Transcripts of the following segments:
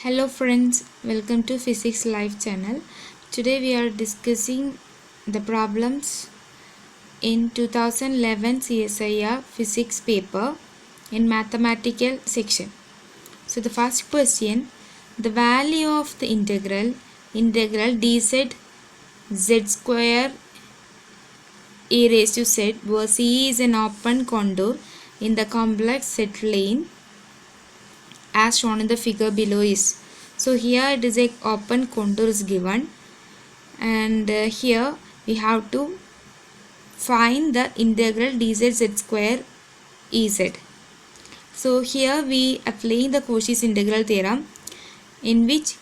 Hello friends, welcome to Physics Live channel. Today we are discussing the problems in 2011 CSIR physics paper in mathematical section. So the first question, the value of the integral dz z square e raised to z where C is an open contour in the complex set lane as shown in the figure below is. So here it is a open contour is given, and here we have to find the integral dz z square ez. So here we apply the Cauchy's integral theorem, in which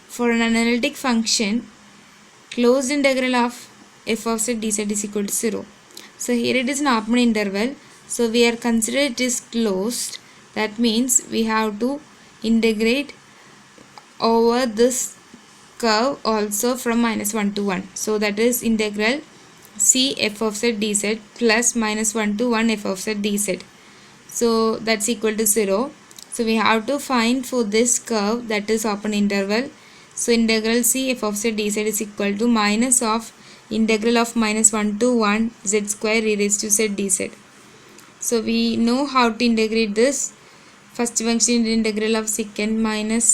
for an analytic function closed integral of f of z dz is equal to 0. So here it is an open interval, so we are considered it is closed. That means we have to integrate over this curve also from -1 to 1. So that is integral c f of z dz plus -1 to 1 f of z dz. So that's equal to 0. So we have to find for this curve, that is open interval. So integral c f of z dz is equal to minus of integral of -1 to 1 z square e raised to z dz. So we know how to integrate this. First function integral of secant minus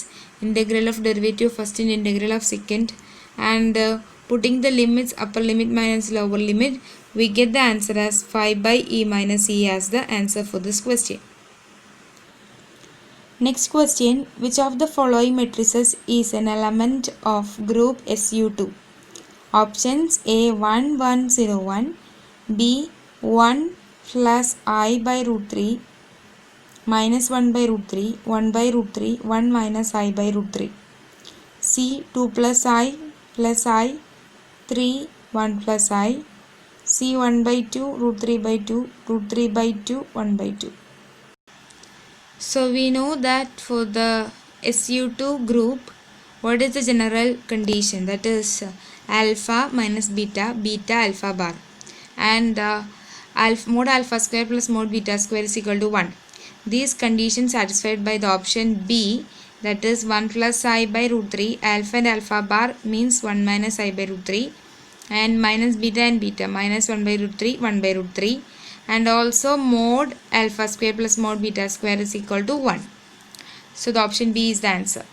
integral of derivative first in integral of secant, and putting the limits upper limit minus lower limit, we get the answer as 5 by e minus e as the answer for this question. Next question, which of the following matrices is an element of group SU2? Options A 1 1 0 1, B 1 plus I by root 3, minus 1 by root 3, 1 by root 3, 1 minus I by root 3. C 2 plus I, 3, 1 plus I. C 1 by 2, root 3 by 2, root 3 by 2, 1 by 2. So we know that for the SU2 group, what is the general condition? That is alpha minus beta, beta alpha bar, and mod alpha square plus mod beta square is equal to 1. These conditions satisfied by the option B, that is 1 plus I by root 3, alpha and alpha bar means 1 minus I by root 3, and minus beta and beta minus 1 by root 3, 1 by root 3, and also mod alpha square plus mod beta square is equal to 1. So the option B is the answer.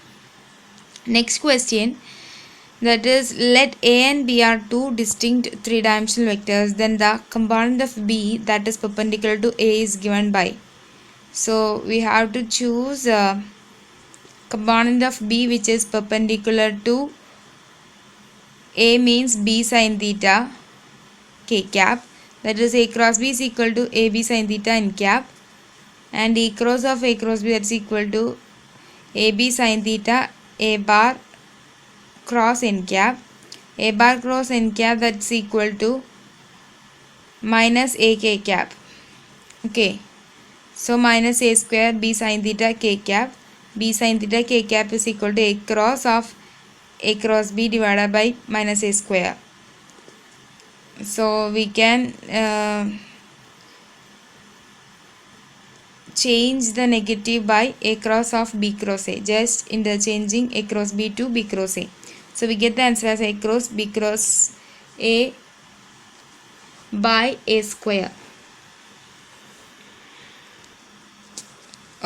Next question, that is, let A and B are two distinct three-dimensional vectors, then the component of B that is perpendicular to A is given by. So we have to choose component of B which is perpendicular to A, means B sin theta k cap, that is A cross B is equal to AB sin theta n cap, and E cross of A cross B, that's equal to AB sin theta A bar cross n cap, A bar cross n cap, that's equal to minus A k cap. Okay. So minus A square B sin theta k cap, B sin theta k cap is equal to A cross of A cross B divided by minus A square. So we can change the negative by A cross of B cross A, just interchanging A cross B to B cross A. So we get the answer as A cross B cross A by A square.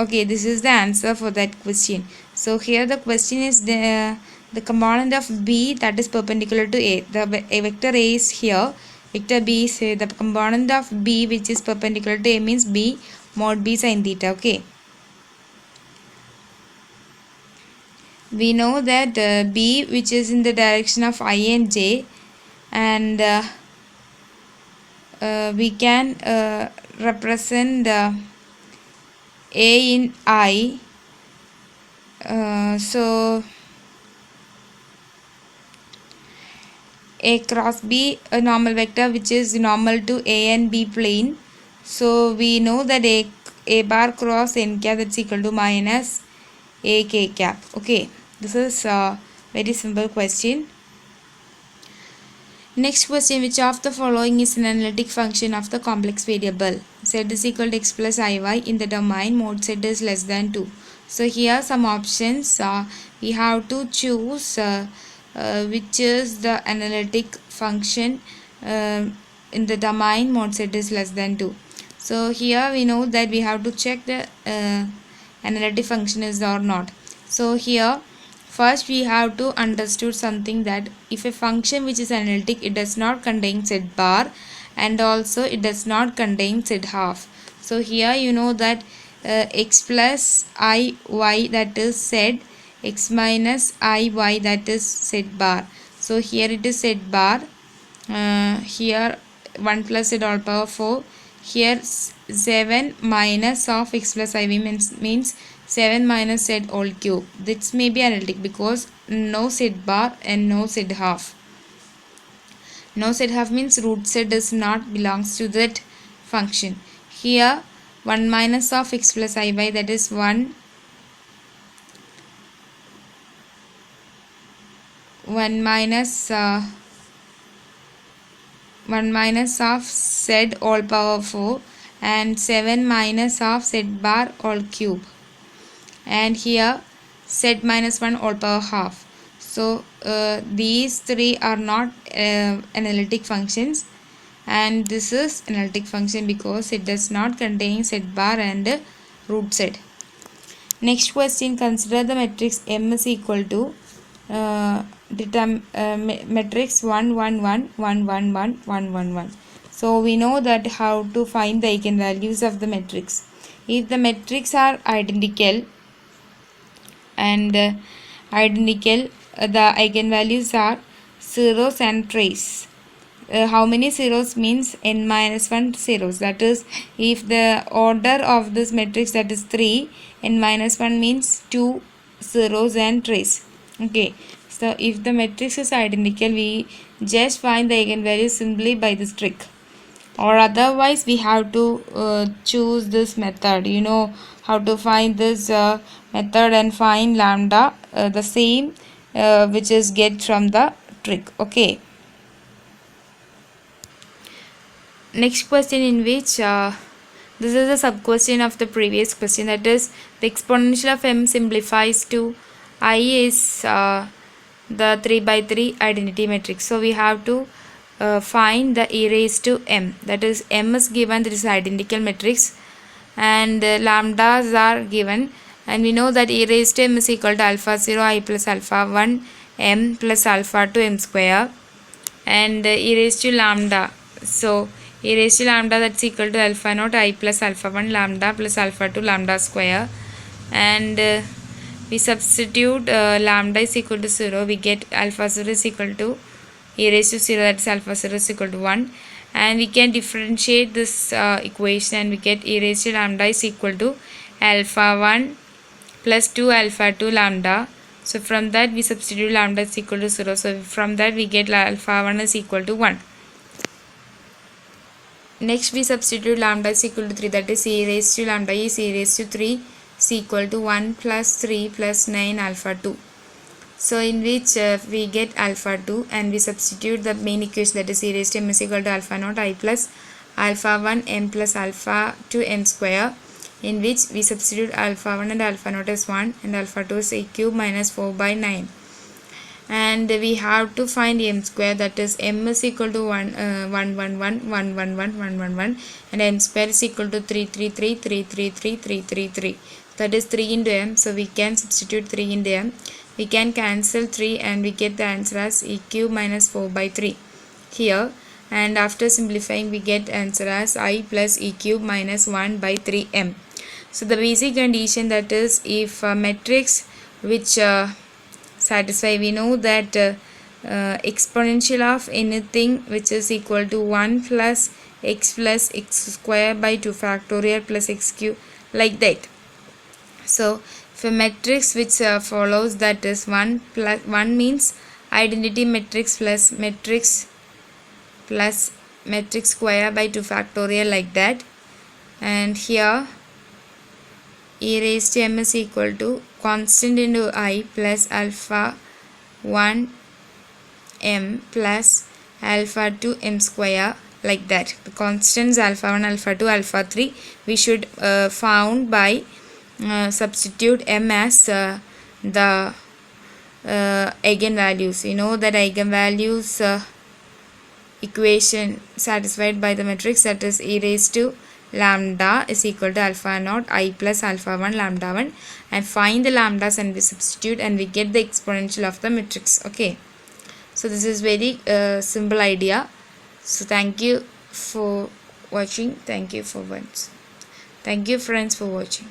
Okay, this is the answer for that question. So here the question is the component of B that is perpendicular to A. The vector A is here, vector B is here. The component of B which is perpendicular to A means B mod B sin theta. Okay. We know that B which is in the direction of I and J, and we can represent A in I. So A cross B, a normal vector which is normal to A and B plane. So we know that A bar cross n cap, that's equal to minus A k cap. Okay, this is a very simple question. Next question, which of the following is an analytic function of the complex variable? Z is equal to x plus iy in the domain mod z is less than 2. So here some options. We have to choose which is the analytic function in the domain mod set is less than 2. So here we know that we have to check the analytic function is or not. So here first we have to understood something, that if a function which is analytic, it does not contain z bar and also it does not contain z half. So here you know that x plus I y, that is z, x minus I y, that is z bar. So here it is z bar, here 1 plus z all power 4, here 7 minus of x plus I v means 7 minus z all cube. This may be analytic because no z bar and no z half. No z half means root z does not belongs to that function. Here 1 minus of x plus I y, that is 1 minus 1 minus of z all power 4 and 7 minus of z bar all cube, and here z minus 1 all power half. So these three are not analytic functions, and this is analytic function because it does not contain z bar and root z. Next question, consider the matrix M is equal to matrix 1 1 1 1 1 1 1 1 1. So we know that how to find the eigenvalues of the matrix. If the matrix are identical and the eigenvalues are zeros and trace. How many zeros means n minus 1 zeros, that is if the order of this matrix, that is 3, n minus 1 means 2 zeros and trace. Okay, so if the matrix is identical, we just find the eigenvalues simply by this trick, or otherwise we have to choose this method. You know how to find this method and find lambda, the same which is get from the trick. Okay, next question, in which this is a sub question of the previous question, that is the exponential of m simplifies to I is the 3 by 3 identity matrix. So we have to find the e raised to m, that is m is given, this is identical matrix, and lambdas are given, and we know that e raised to m is equal to alpha 0 I plus alpha 1 m plus alpha 2 m square, and e raised to lambda. So e raised to lambda, that's equal to alpha naught I plus alpha 1 lambda plus alpha 2 lambda square, and we substitute lambda is equal to 0, we get alpha 0 is equal to e raised to 0, that's alpha 0 is equal to 1, and we can differentiate this equation and we get e raised to lambda is equal to alpha 1 plus 2 alpha 2 lambda. So from that we substitute lambda is equal to 0, so from that we get alpha 1 is equal to 1. Next we substitute lambda is equal to 3, that is e raised to lambda is e raised to 3 is equal to 1 plus 3 plus 9 alpha 2. So in which we get alpha 2 and we substitute the main equation, that is e raised to m is equal to alpha naught I plus alpha 1 m plus alpha 2 m square, in which we substitute alpha 1 and alpha naught as 1 and alpha 2 is a cube minus 4 by 9. And we have to find m square, that is m is equal to 1 1 1 1 1 1 1 1 1 1 and m square is equal to 3 3 3 3 3 3 3 3 3, that is 3 into m. So we can substitute 3 into m, we can cancel 3 and we get the answer as e cube minus 4 by 3 here, and after simplifying we get answer as I plus e cube minus 1 by 3 m. So the basic condition, that is if a matrix which satisfy, we know that exponential of anything which is equal to 1 plus x square by 2 factorial plus x cube, like that. So if a matrix which follows, that is 1 plus 1 means identity matrix plus matrix square by 2 factorial, like that, and here e raised to m is equal to constant into I plus alpha 1 m plus alpha 2 m square, like that. The constants alpha 1, alpha 2, alpha 3 we should found by substitute m as the eigenvalues. You know that eigenvalues equation satisfied by the matrix, that is e raised to lambda is equal to alpha naught I plus alpha 1 lambda 1, and find the lambdas and we substitute and we get the exponential of the matrix. Okay, so this is very simple idea. So thank you for watching. Thank you friends for watching.